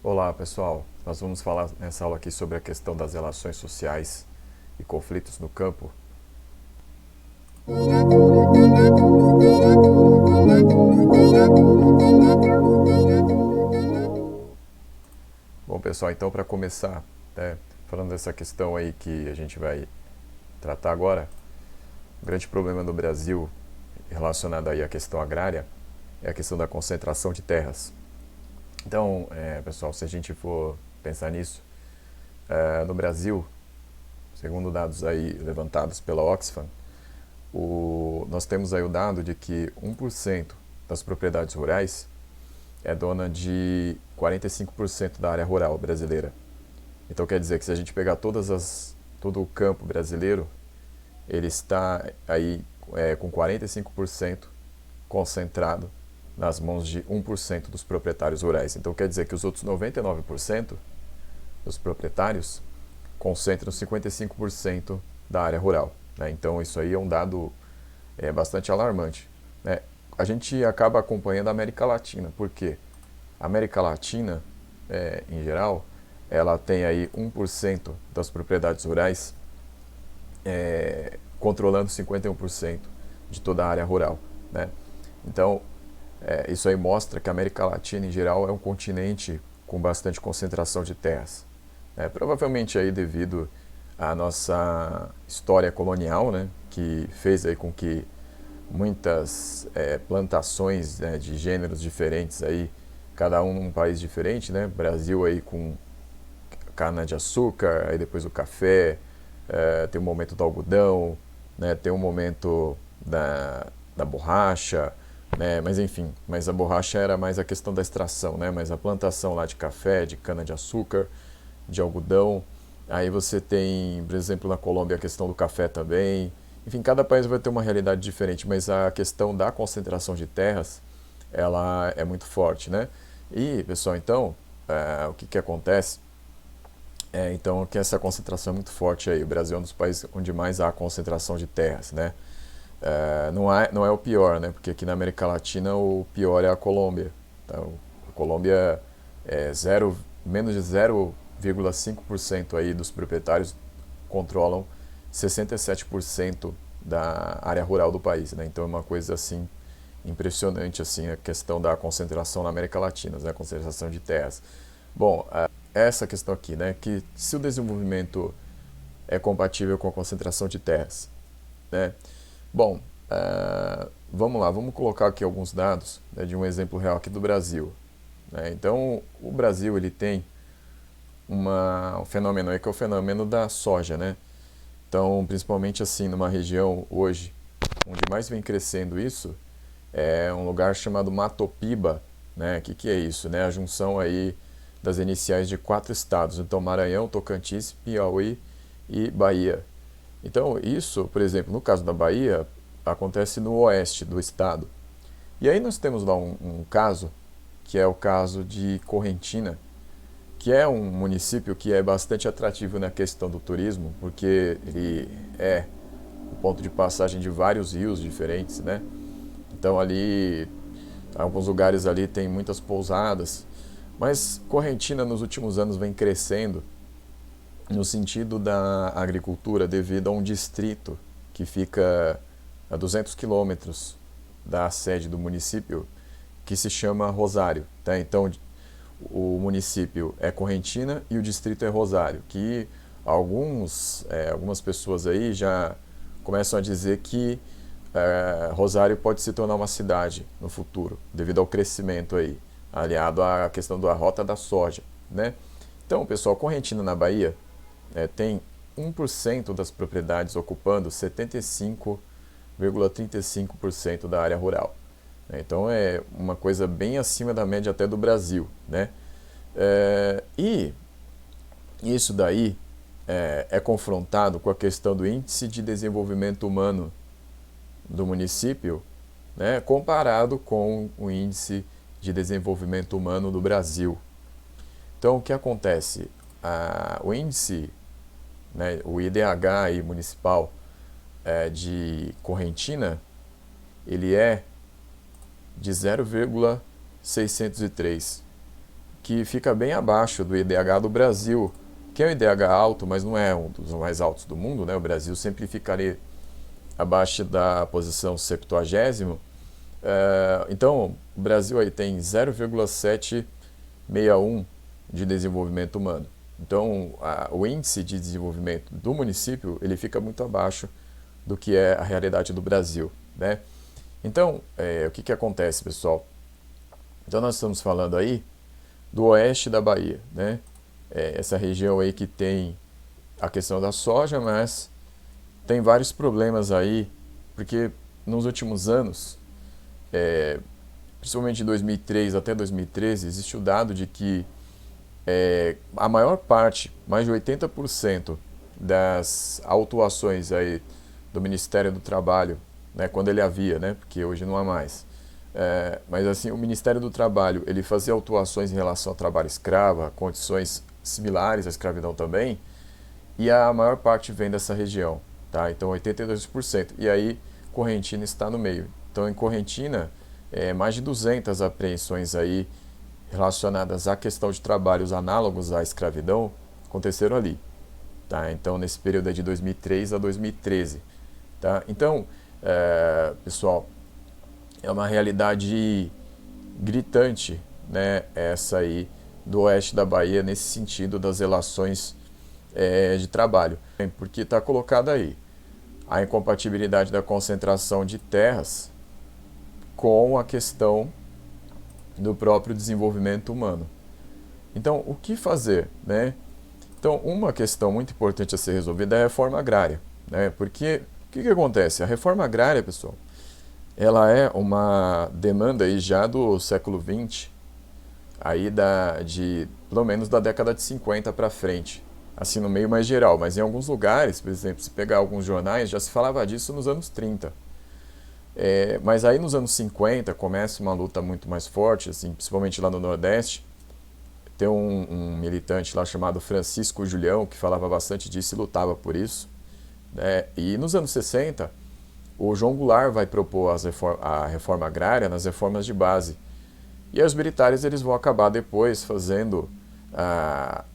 Olá pessoal, nós vamos falar nessa aula aqui sobre a questão das relações sociais e conflitos no campo. Bom pessoal, então para começar, falando dessa questão aí que a gente vai tratar agora, o grande problema do Brasil relacionado aí à questão agrária é a questão da concentração de terras. Então, pessoal, se a gente for pensar nisso, no Brasil, segundo dados aí levantados pela Oxfam, nós temos aí o dado de que 1% das propriedades rurais é dona de 45% da área rural brasileira. Então quer dizer que se a gente pegar todo o campo brasileiro, ele está aí com 45% concentrado nas mãos de 1% dos proprietários rurais. Então quer dizer que os outros 99% dos proprietários concentram 55% da área rural, né? Então isso aí é um dado bastante alarmante, né? A gente acaba acompanhando a América Latina, porque a América Latina, em geral, ela tem aí 1% das propriedades rurais controlando 51% de toda a área rural, né? Então, isso aí mostra que a América Latina, em geral, é um continente com bastante concentração de terras. Provavelmente aí devido à nossa história colonial, né, que fez aí com que muitas plantações, né, de gêneros diferentes aí, cada um num país diferente, né? Brasil aí com cana de açúcar, aí depois o café, tem o momento do algodão, né? Tem o momento da borracha, né? Mas enfim, mas a borracha era mais a questão da extração, né? Mas a plantação lá de café, de cana de açúcar, de algodão, aí você tem, por exemplo, na Colômbia a questão do café também. Enfim, cada país vai ter uma realidade diferente, mas a questão da concentração de terras, ela é muito forte, né? E, pessoal, então, o que acontece? Então, que essa concentração é muito forte aí. O Brasil é um dos países onde mais há concentração de terras, né? Não é o pior, né? Porque aqui na América Latina o pior é a Colômbia. Então, a Colômbia menos de 0,5% aí dos proprietários controlam 67% da área rural do país, né? Então é uma coisa assim impressionante assim a questão da concentração na América Latina, né? A concentração de terras. Bom, essa questão aqui, né? Que se o desenvolvimento é compatível com a concentração de terras, né? Bom, vamos lá, vamos colocar aqui alguns dados, né, de um exemplo real aqui do Brasil, né? Então, o Brasil ele tem um fenômeno aí que é o fenômeno da soja, né? Então, principalmente assim numa região hoje onde mais vem crescendo isso é um lugar chamado Matopiba, né? Que é isso, né? A junção aí das iniciais de 4 estados, então Maranhão, Tocantins, Piauí e Bahia. Então, isso, por exemplo, no caso da Bahia, acontece no oeste do estado. E aí nós temos lá um caso, que é o caso de Correntina, que é um município que é bastante atrativo na questão do turismo, porque ele é o ponto de passagem de vários rios diferentes, né? Então ali, alguns lugares ali tem muitas pousadas, mas Correntina nos últimos anos vem crescendo no sentido da agricultura devido a um distrito que fica a 200 quilômetros da sede do município, que se chama Rosário, tá? Então o município é Correntina e o distrito é Rosário, que algumas pessoas aí já começam a dizer que Rosário pode se tornar uma cidade no futuro, devido ao crescimento aí, aliado à questão da rota da soja, né? Então, pessoal, Correntina na Bahia tem 1% das propriedades ocupando 75,35% da área rural. Então é uma coisa bem acima da média até do Brasil, né? E isso daí é confrontado com a questão do índice de desenvolvimento humano do município, né, comparado com o índice de desenvolvimento humano do Brasil. Então o que acontece? O índice, né, o IDH aí, municipal de Correntina, ele é de 0,603. que fica bem abaixo do IDH do Brasil, que é um IDH alto, mas não é um dos mais altos do mundo, né? O Brasil sempre fica ali abaixo da posição 70º. Então, o Brasil aí tem 0,761 de desenvolvimento humano. Então, o índice de desenvolvimento do município ele fica muito abaixo do que é a realidade do Brasil, né? Então, o que acontece, pessoal? Então, nós estamos falando aí do oeste da Bahia, né? Essa região aí que tem a questão da soja, mas tem vários problemas aí, porque nos últimos anos, principalmente de 2003 até 2013, existe o dado de que a maior parte, mais de 80% das autuações aí do Ministério do Trabalho, né, quando ele havia, né, porque hoje não há mais, mas assim, o Ministério do Trabalho ele fazia autuações em relação ao trabalho escravo, a condições similares à escravidão também, e a maior parte vem dessa região, tá? Então 82%, e aí Correntina está no meio. Então em Correntina, mais de 200 apreensões aí relacionadas à questão de trabalhos análogos à escravidão aconteceram ali, tá? Então nesse período de 2003 a 2013, tá? Então, pessoal, é uma realidade gritante, né, essa aí do oeste da Bahia nesse sentido das relações de trabalho, porque está colocado aí a incompatibilidade da concentração de terras com a questão do próprio desenvolvimento humano. Então, o que fazer, né? Então, uma questão muito importante a ser resolvida é a reforma agrária, né? Porque o que acontece? A reforma agrária, pessoal, ela é uma demanda aí já do século XX, aí pelo menos da década de 50 para frente, assim no meio mais geral, mas em alguns lugares, por exemplo, se pegar alguns jornais, já se falava disso nos anos 30. Mas aí nos anos 50 começa uma luta muito mais forte, assim, principalmente lá no Nordeste. Tem um militante lá chamado Francisco Julião que falava bastante disso e lutava por isso, né? E nos anos 60, o João Goulart vai propor a reforma agrária nas reformas de base. E aí os militares eles vão acabar depois fazendo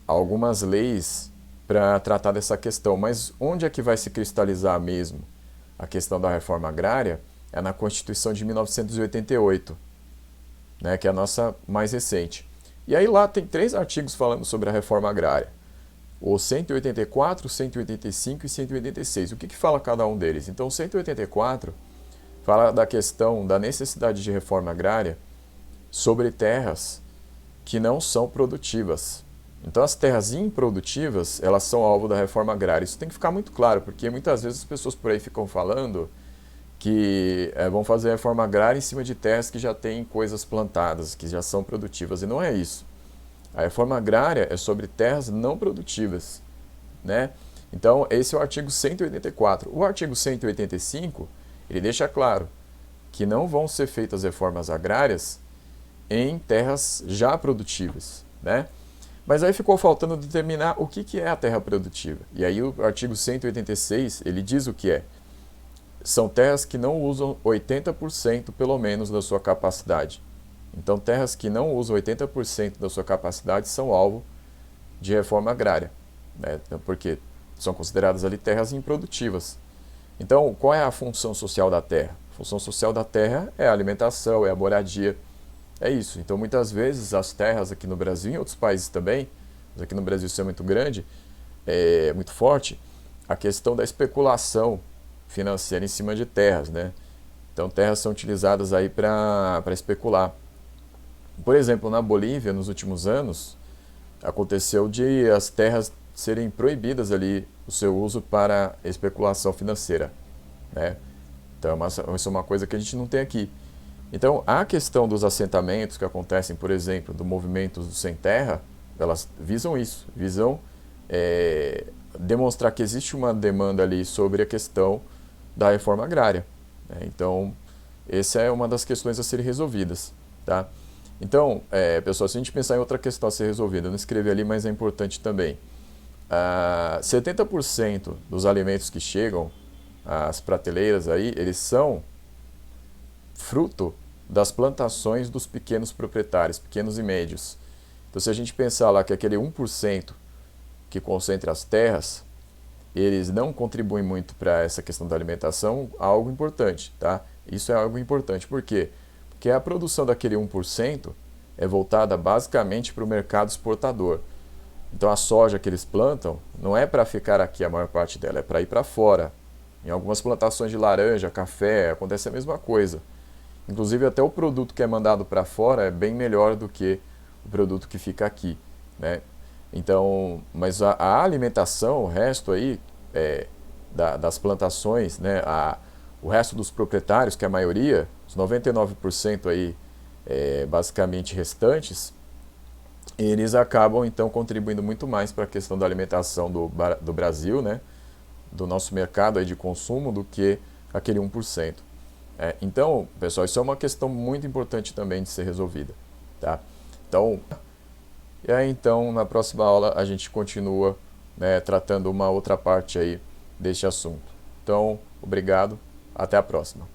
algumas leis para tratar dessa questão. Mas onde é que vai se cristalizar mesmo a questão da reforma agrária? É na Constituição de 1988, né, que é a nossa mais recente. E aí lá tem 3 artigos falando sobre a reforma agrária. O 184, 185 e 186. O que fala cada um deles? Então o 184 fala da questão da necessidade de reforma agrária sobre terras que não são produtivas. Então as terras improdutivas, elas são alvo da reforma agrária. Isso tem que ficar muito claro, porque muitas vezes as pessoas por aí ficam falando que vão fazer a reforma agrária em cima de terras que já têm coisas plantadas, que já são produtivas, e não é isso. A reforma agrária é sobre terras não produtivas, né? Então, esse é o artigo 184. O artigo 185, ele deixa claro que não vão ser feitas reformas agrárias em terras já produtivas, né? Mas aí ficou faltando determinar o que é a terra produtiva. E aí o artigo 186, ele diz o que é. São terras que não usam 80% pelo menos da sua capacidade. Então, terras que não usam 80% da sua capacidade são alvo de reforma agrária, né? Porque são consideradas ali terras improdutivas. Então, qual é a função social da terra? A função social da terra é a alimentação, é a moradia, é isso. Então, muitas vezes, as terras aqui no Brasil e em outros países também, mas aqui no Brasil isso é muito grande, é muito forte, a questão da especulação financeira em cima de terras, né? Então, terras são utilizadas aí para especular. Por exemplo, na Bolívia, nos últimos anos, aconteceu de as terras serem proibidas ali o seu uso para especulação financeira, né? Então, isso é uma coisa que a gente não tem aqui. Então, a questão dos assentamentos que acontecem, por exemplo, do movimento sem terra, elas visam isso, visam demonstrar que existe uma demanda ali sobre a questão da reforma agrária, né? Então, essa é uma das questões a serem resolvidas, tá? Então, pessoal, se a gente pensar em outra questão a ser resolvida, eu não escrevi ali, mas é importante também. 70% dos alimentos que chegam às prateleiras aí, eles são fruto das plantações dos pequenos proprietários, pequenos e médios. Então, se a gente pensar lá que aquele 1% que concentra as terras, eles não contribuem muito para essa questão da alimentação, algo importante, tá? Isso é algo importante. Por quê? Porque a produção daquele 1% é voltada basicamente para o mercado exportador. Então a soja que eles plantam não é para ficar aqui a maior parte dela, é para ir para fora. Em algumas plantações de laranja, café, acontece a mesma coisa. Inclusive até o produto que é mandado para fora é bem melhor do que o produto que fica aqui, né? Então, mas a alimentação, o resto aí das plantações, né, o resto dos proprietários, que é a maioria, os 99% aí basicamente restantes, eles acabam então contribuindo muito mais para a questão da alimentação do Brasil, né, do nosso mercado aí de consumo, do que aquele 1%. Então, pessoal, isso é uma questão muito importante também de ser resolvida, tá? Então, e aí, então, na próxima aula a gente continua, né, tratando uma outra parte aí deste assunto. Então, obrigado, até a próxima.